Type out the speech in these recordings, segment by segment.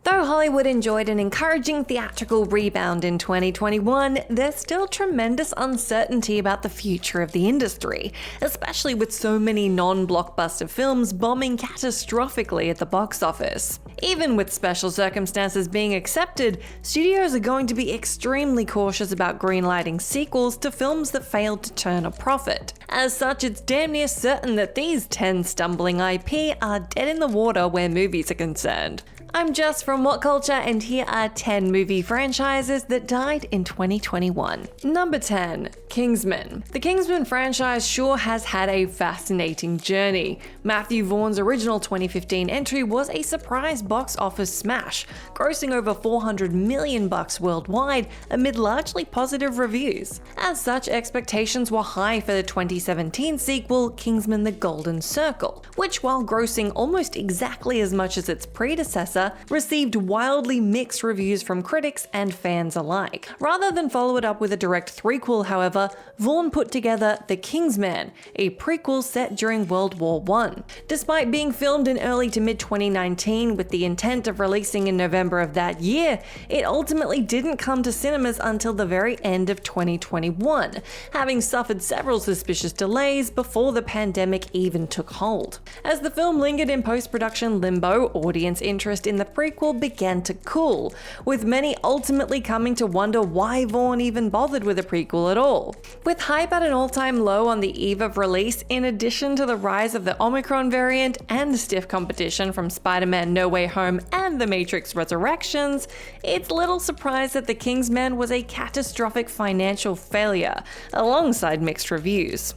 Though Hollywood enjoyed an encouraging theatrical rebound in 2021, there's still tremendous uncertainty about the future of the industry, especially with so many non-blockbuster films bombing catastrophically at the box office. Even with special circumstances being accepted, studios are going to be extremely cautious about greenlighting sequels to films that failed to turn a profit. As such, it's damn near certain that these 10 stumbling IP are dead in the water where movies are concerned. I'm Jess from What Culture, and here are 10 movie franchises that died in 2021. Number 10. Kingsman. The Kingsman franchise sure has had a fascinating journey. Matthew Vaughn's original 2015 entry was a surprise box office smash, grossing over $400 million worldwide amid largely positive reviews. As such, expectations were high for the 2017 sequel, Kingsman: The Golden Circle, which, while grossing almost exactly as much as its predecessor, received wildly mixed reviews from critics and fans alike. Rather than follow it up with a direct threequel, however, Vaughn put together The Kingsman, a prequel set during World War I. Despite being filmed in early to mid-2019 with the intent of releasing in November of that year, it ultimately didn't come to cinemas until the very end of 2021, having suffered several suspicious delays before the pandemic even took hold. As the film lingered in post-production limbo, audience interest in the prequel began to cool, with many ultimately coming to wonder why Vaughn even bothered with a prequel at all. With hype at an all-time low on the eve of release, in addition to the rise of the Omicron variant and stiff competition from Spider-Man: No Way Home and The Matrix Resurrections, it's little surprise that The Kingsman was a catastrophic financial failure, alongside mixed reviews.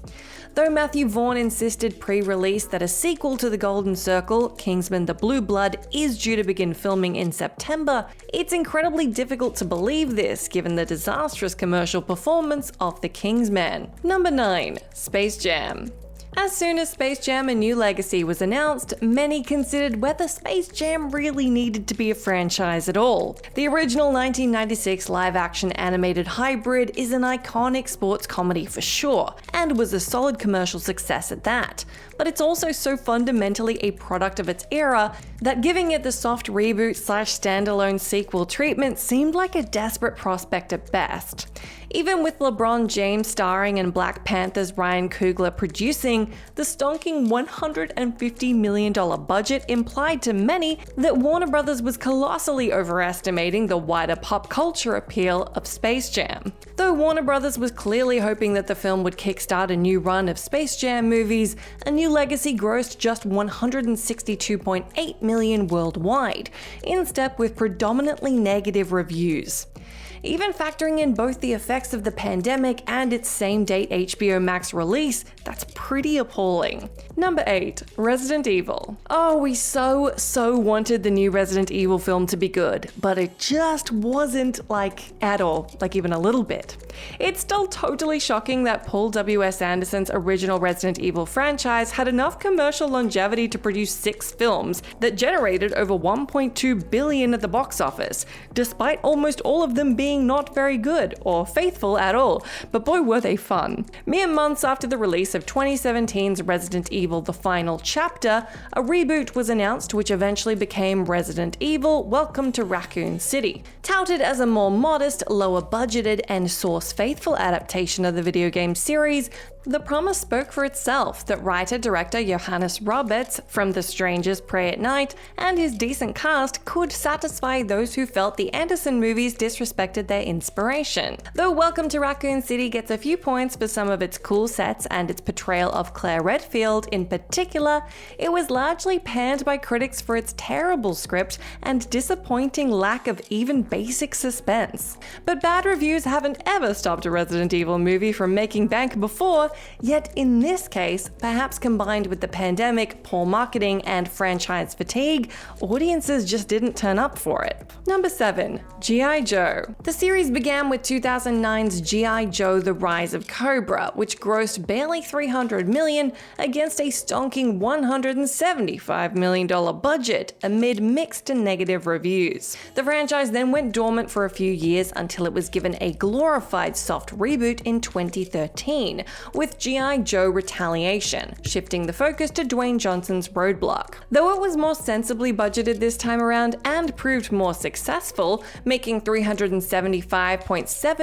Though Matthew Vaughn insisted pre-release that a sequel to The Golden Circle, Kingsman: The Blue Blood, is due to begin filming in September, it's incredibly difficult to believe this given the disastrous commercial performance of The Kingsman. Number 9. Space Jam. As soon as Space Jam: A New Legacy was announced, many considered whether Space Jam really needed to be a franchise at all. The original 1996 live-action animated hybrid is an iconic sports comedy for sure, and was a solid commercial success at that. But it's also so fundamentally a product of its era that giving it the soft reboot/standalone sequel treatment seemed like a desperate prospect at best. Even with LeBron James starring and Black Panther's Ryan Coogler producing, the stonking $150 million budget implied to many that Warner Bros. Was colossally overestimating the wider pop culture appeal of Space Jam. Though Warner Bros. Was clearly hoping that the film would kickstart a new run of Space Jam movies, A New Legacy grossed just $162.8 million worldwide, in step with predominantly negative reviews. Even factoring in both the effects of the pandemic and its same-date HBO Max release, that's pretty appalling. Number 8. Resident Evil. Oh, we so wanted the new Resident Evil film to be good, but it just wasn't at all, even a little bit. It's still totally shocking that Paul W.S. Anderson's original Resident Evil franchise had enough commercial longevity to produce 6 films that generated over $1.2 billion at the box office, despite almost all of them being not very good or faithful at all, but boy were they fun. Mere months after the release of 2017's Resident Evil: The Final Chapter, a reboot was announced which eventually became Resident Evil: Welcome to Raccoon City. Touted as a more modest, lower budgeted, and source-faithful adaptation of the video game series, the promise spoke for itself that writer-director Johannes Roberts from The Strangers Pray at Night and his decent cast could satisfy those who felt the Anderson movies disrespected their inspiration. Though Welcome to Raccoon City gets a few points for some of its cool sets and its portrayal of Claire Redfield in particular, it was largely panned by critics for its terrible script and disappointing lack of even basic suspense. But bad reviews haven't ever stopped a Resident Evil movie from making bank before, yet in this case, perhaps combined with the pandemic, poor marketing, and franchise fatigue, audiences just didn't turn up for it. Number 7. G.I.JOE. The series began with 2009's G.I. Joe: The Rise of Cobra, which grossed barely $300 million against a stonking $175 million budget amid mixed to negative reviews. The franchise then went dormant for a few years until it was given a glorified soft reboot in 2013 with G.I. Joe Retaliation, shifting the focus to Dwayne Johnson's Roadblock. Though it was more sensibly budgeted this time around and proved more successful, making $375.7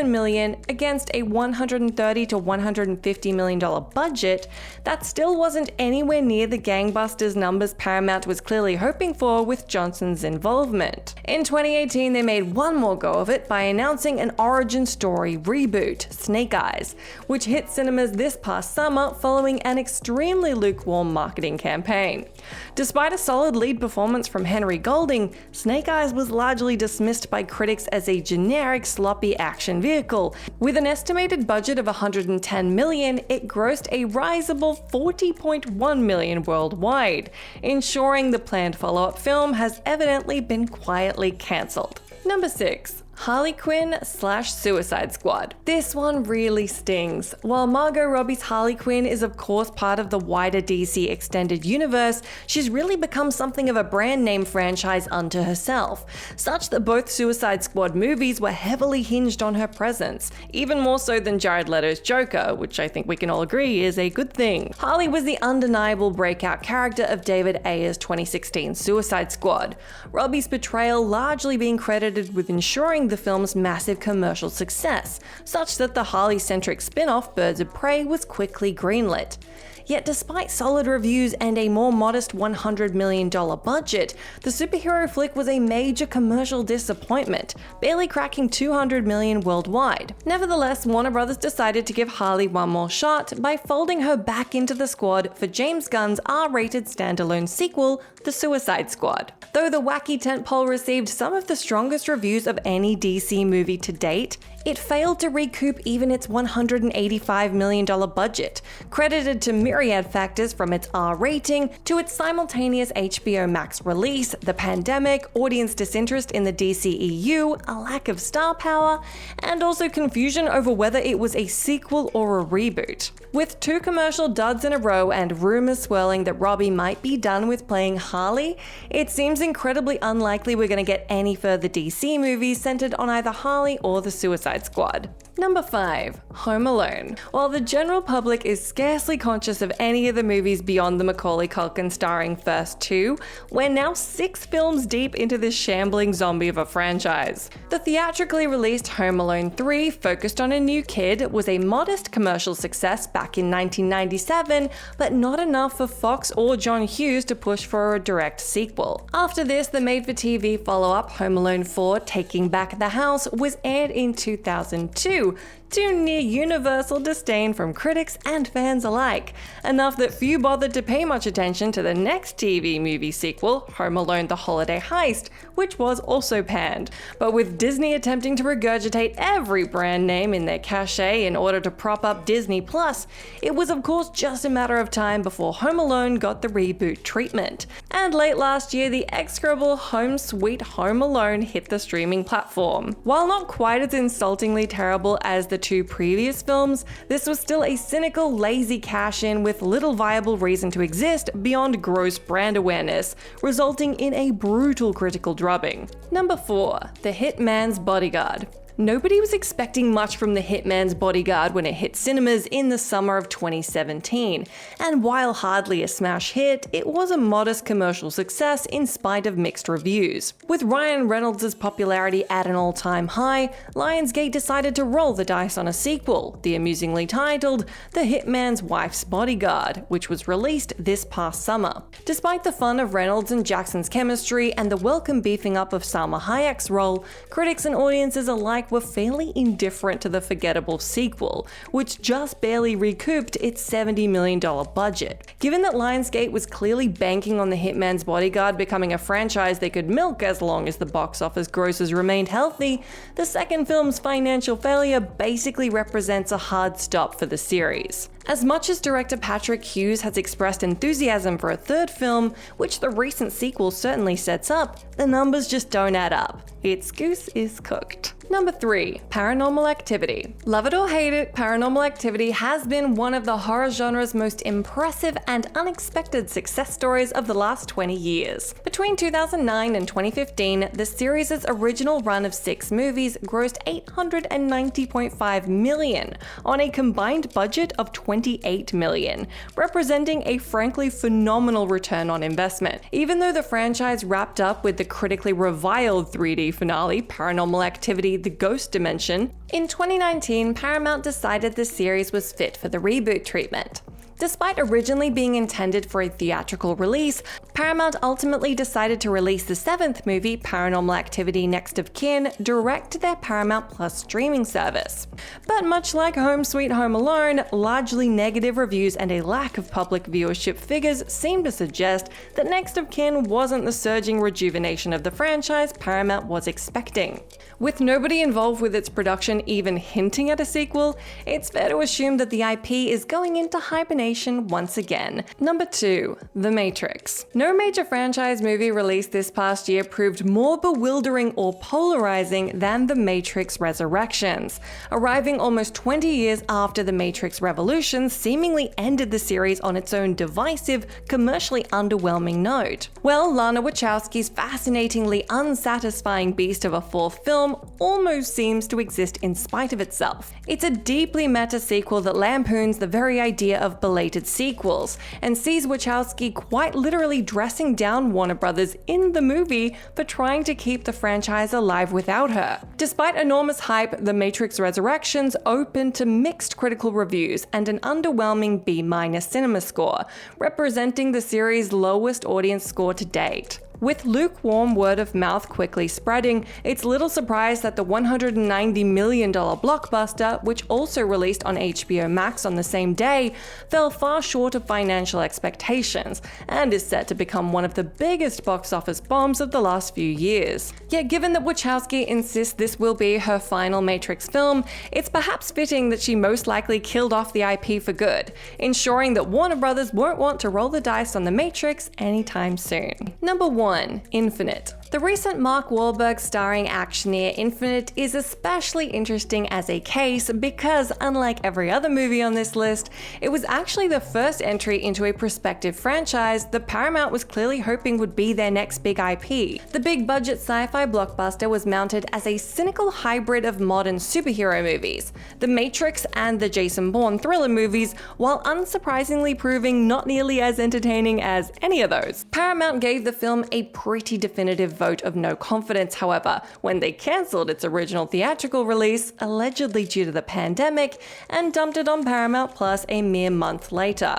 million against a $130 to $150 million budget, that still wasn't anywhere near the gangbusters numbers Paramount was clearly hoping for with Johnson's involvement. In 2018, they made one more go of it by announcing an origin story reboot, Snake Eyes, which hit cinemas this past summer following an extremely lukewarm marketing campaign. Despite a solid lead performance from Henry Golding, Snake Eyes was largely dismissed by critics as a generic, sloppy action vehicle. With an estimated budget of $110 million, it grossed a risible $40.1 million worldwide, ensuring the planned follow-up film has evidently been quietly cancelled. Number 6. Harley Quinn / Suicide Squad. This one really stings. While Margot Robbie's Harley Quinn is of course part of the wider DC extended universe, she's really become something of a brand name franchise unto herself, such that both Suicide Squad movies were heavily hinged on her presence, even more so than Jared Leto's Joker, which I think we can all agree is a good thing. Harley was the undeniable breakout character of David Ayer's 2016 Suicide Squad, Robbie's portrayal largely being credited with ensuring the film's massive commercial success, such that the Harley-centric spin-off Birds of Prey was quickly greenlit. Yet despite solid reviews and a more modest $100 million budget, the superhero flick was a major commercial disappointment, barely cracking $200 million worldwide. Nevertheless, Warner Bros. Decided to give Harley one more shot by folding her back into the squad for James Gunn's R-rated standalone sequel, The Suicide Squad. Though the wacky tentpole received some of the strongest reviews of any DC movie to date, it failed to recoup even its $185 million budget, credited to myriad factors from its R rating to its simultaneous HBO Max release, the pandemic, audience disinterest in the DCEU, a lack of star power, and also confusion over whether it was a sequel or a reboot. With 2 commercial duds in a row and rumors swirling that Robbie might be done with playing Harley, it seems incredibly unlikely we're going to get any further DC movies centered on either Harley or the Suicide Squad. Number 5. Home Alone. While the general public is scarcely conscious of any of the movies beyond the Macaulay Culkin starring first 2, we're now 6 films deep into this shambling zombie of a franchise. The theatrically released Home Alone 3, focused on a new kid, was a modest commercial success back in 1997, but not enough for Fox or John Hughes to push for a direct sequel. After this, the made-for-TV follow-up Home Alone 4, Taking Back the House, was aired in 2002, to near universal disdain from critics and fans alike, enough that few bothered to pay much attention to the next TV movie sequel, Home Alone: The Holiday Heist, which was also panned. But with Disney attempting to regurgitate every brand name in their cachet in order to prop up Disney Plus, it was of course just a matter of time before Home Alone got the reboot treatment. And late last year, the execrable Home Sweet Home Alone hit the streaming platform. While not quite as insultingly terrible as the 2 previous films, this was still a cynical, lazy cash-in with little viable reason to exist beyond gross brand awareness, resulting in a brutal critical drubbing. Number 4. The HITMAN'S Bodyguard. Nobody was expecting much from The Hitman's Bodyguard when it hit cinemas in the summer of 2017, and while hardly a smash hit, it was a modest commercial success in spite of mixed reviews. With Ryan Reynolds' popularity at an all-time high, Lionsgate decided to roll the dice on a sequel, the amusingly titled The Hitman's Wife's Bodyguard, which was released this past summer. Despite the fun of Reynolds and Jackson's chemistry and the welcome beefing up of Salma Hayek's role, critics and audiences alike were fairly indifferent to the forgettable sequel, which just barely recouped its $70 million budget. Given that Lionsgate was clearly banking on The Hitman's Bodyguard becoming a franchise they could milk as long as the box office grosses remained healthy, the second film's financial failure basically represents a hard stop for the series. As much as director Patrick Hughes has expressed enthusiasm for a third film, which the recent sequel certainly sets up, the numbers just don't add up. Its goose is cooked. Number 3. Paranormal Activity. Love it or hate it, Paranormal Activity has been one of the horror genre's most impressive and unexpected success stories of the last 20 years. Between 2009 and 2015, the series' original run of 6 movies grossed $890.5 million on a combined budget of $28 million, representing a frankly phenomenal return on investment. Even though the franchise wrapped up with the critically reviled 3D finale, Paranormal Activity: The Ghost Dimension, in 2019, Paramount decided the series was fit for the reboot treatment. Despite originally being intended for a theatrical release, Paramount ultimately decided to release the 7th movie, Paranormal Activity: Next of Kin, direct to their Paramount Plus streaming service. But much like Home Sweet Home Alone, largely negative reviews and a lack of public viewership figures seem to suggest that Next of Kin wasn't the surging rejuvenation of the franchise Paramount was expecting. With nobody involved with its production even hinting at a sequel, it's fair to assume that the IP is going into hibernation once again. Number 2. The Matrix. No major franchise movie released this past year proved more bewildering or polarizing than The Matrix Resurrections, arriving almost 20 years after The Matrix Revolutions seemingly ended the series on its own divisive, commercially underwhelming note. Well, Lana Wachowski's fascinatingly unsatisfying beast of a 4th film almost seems to exist in spite of itself. It's a deeply meta sequel that lampoons the very idea of belated sequels, and sees Wachowski quite literally dressing down Warner Brothers in the movie for trying to keep the franchise alive without her. Despite enormous hype, The Matrix Resurrections opened to mixed critical reviews and an underwhelming B- cinema score, representing the series' lowest audience score to date. With lukewarm word of mouth quickly spreading, it's little surprise that the $190 million blockbuster, which also released on HBO Max on the same day, fell far short of financial expectations, and is set to become one of the biggest box office bombs of the last few years. Yet given that Wachowski insists this will be her final Matrix film, it's perhaps fitting that she most likely killed off the IP for good, ensuring that Warner Brothers won't want to roll the dice on The Matrix anytime soon. Number 1. Infinite. The recent Mark Wahlberg starring actioneer Infinite is especially interesting as a case because, unlike every other movie on this list, it was actually the first entry into a prospective franchise that Paramount was clearly hoping would be their next big IP. The big-budget sci-fi blockbuster was mounted as a cynical hybrid of modern superhero movies, The Matrix and the Jason Bourne thriller movies, while unsurprisingly proving not nearly as entertaining as any of those. Paramount gave the film a pretty definitive vote of no confidence, however, when they cancelled its original theatrical release, allegedly due to the pandemic, and dumped it on Paramount Plus a mere month later.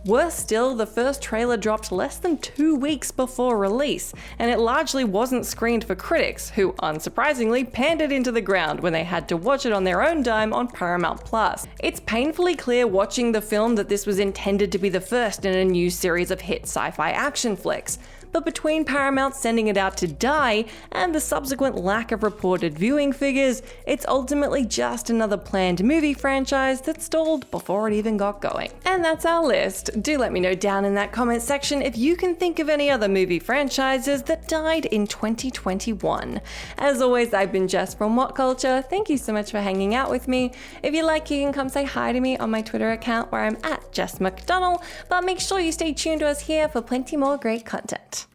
Worse still, the first trailer dropped less than 2 weeks before release, and it largely wasn't screened for critics, who unsurprisingly panned it into the ground when they had to watch it on their own dime on Paramount Plus. It's painfully clear watching the film that this was intended to be the first in a new series of hit sci-fi action flicks. But between Paramount sending it out to die and the subsequent lack of reported viewing figures, it's ultimately just another planned movie franchise that stalled before it even got going. And that's our list. Do let me know down in that comment section if you can think of any other movie franchises that died in 2021. As always, I've been Jess from What Culture. Thank you so much for hanging out with me. If you like, you can come say hi to me on my Twitter account where I'm at Jess McDonald, but make sure you stay tuned to us here for plenty more great content.